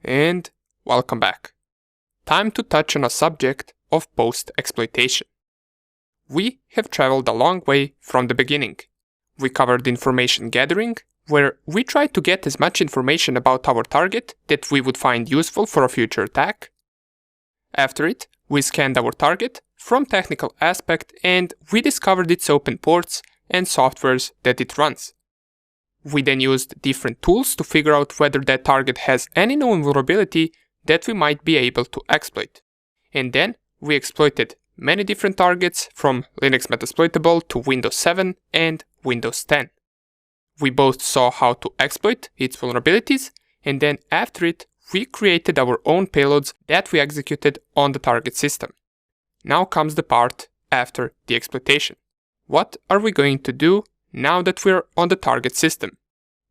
And welcome back. Time to touch on a subject of post-exploitation. We have traveled a long way from the beginning. We covered information gathering, where we tried to get as much information about our target that we would find useful for a future attack. After it, we scanned our target from technical aspect and we discovered its open ports and softwares that it runs. We then used different tools to figure out whether that target has any known vulnerability that we might be able to exploit. And then we exploited many different targets from Linux Metasploitable to Windows 7 and Windows 10. We both saw how to exploit its vulnerabilities, and then after it, we created our own payloads that we executed on the target system. Now comes the part after the exploitation. What are we going to do now that we're on the target system?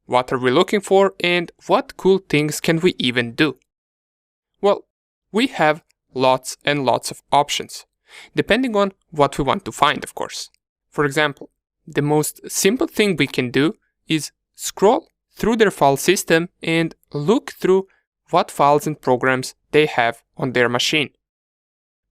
What are we looking for, and what cool things can we even do? Well, we have lots and lots of options, depending on what we want to find, of course. For example, the most simple thing we can do is scroll through their file system and look through what files and programs they have on their machine.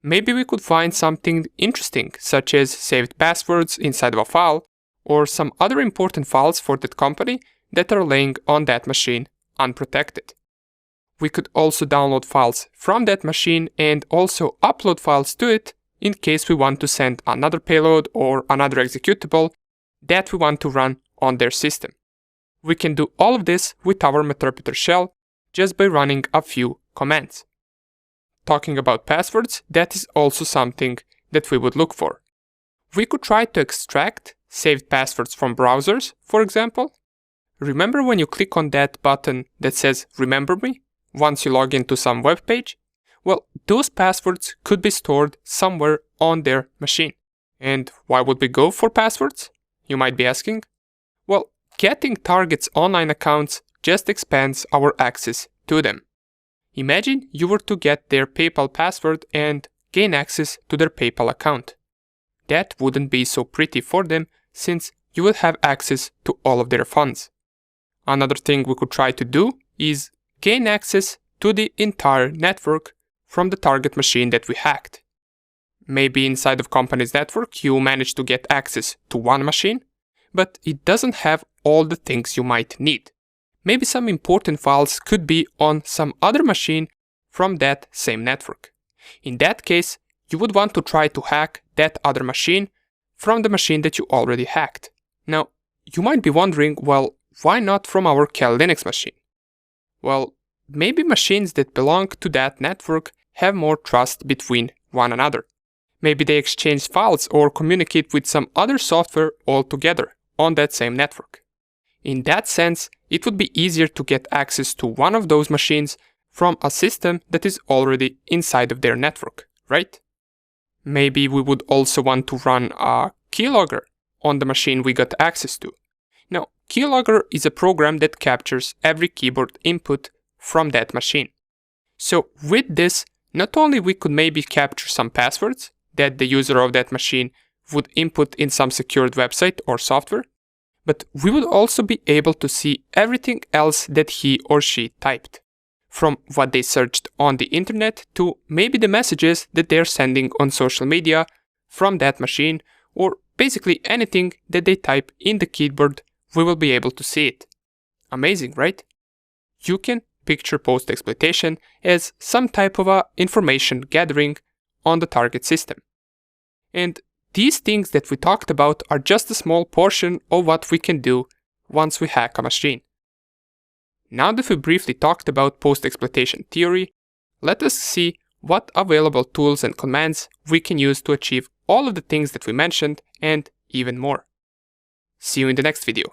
Maybe we could find something interesting, such as saved passwords inside of a file, or some other important files for that company that are laying on that machine unprotected. We could also download files from that machine and also upload files to it in case we want to send another payload or another executable that we want to run on their system. We can do all of this with our Meterpreter shell just by running a few commands. Talking about passwords, that is also something that we would look for. We could try to extract saved passwords from browsers, for example. Remember when you click on that button that says Remember Me once you log into some web page? Well, those passwords could be stored somewhere on their machine. And why would we go for passwords? You might be asking. Well, getting targets' online accounts just expands our access to them. Imagine you were to get their PayPal password and gain access to their PayPal account. That wouldn't be so pretty for them since you would have access to all of their funds. Another thing we could try to do is gain access to the entire network from the target machine that we hacked. Maybe inside of company's network you manage to get access to one machine, but it doesn't have all the things you might need. Maybe some important files could be on some other machine from that same network. In that case, you would want to try to hack that other machine from the machine that you already hacked. Now, you might be wondering, well, why not from our Cal Linux machine? Well, maybe machines that belong to that network have more trust between one another. Maybe they exchange files or communicate with some other software altogether on that same network. In that sense, it would be easier to get access to one of those machines from a system that is already inside of their network, right? Maybe we would also want to run a keylogger on the machine we got access to. Now, keylogger is a program that captures every keyboard input from that machine. So with this, not only we could maybe capture some passwords that the user of that machine would input in some secured website or software, but we would also be able to see everything else that he or she typed, from what they searched on the internet to maybe the messages that they're sending on social media from that machine, or basically anything that they type in the keyboard, we will be able to see it. Amazing, right? You can picture post-exploitation as some type of a information gathering on the target system. And these things that we talked about are just a small portion of what we can do once we hack a machine. Now that we briefly talked about post-exploitation theory, let us see what available tools and commands we can use to achieve all of the things that we mentioned and even more. See you in the next video.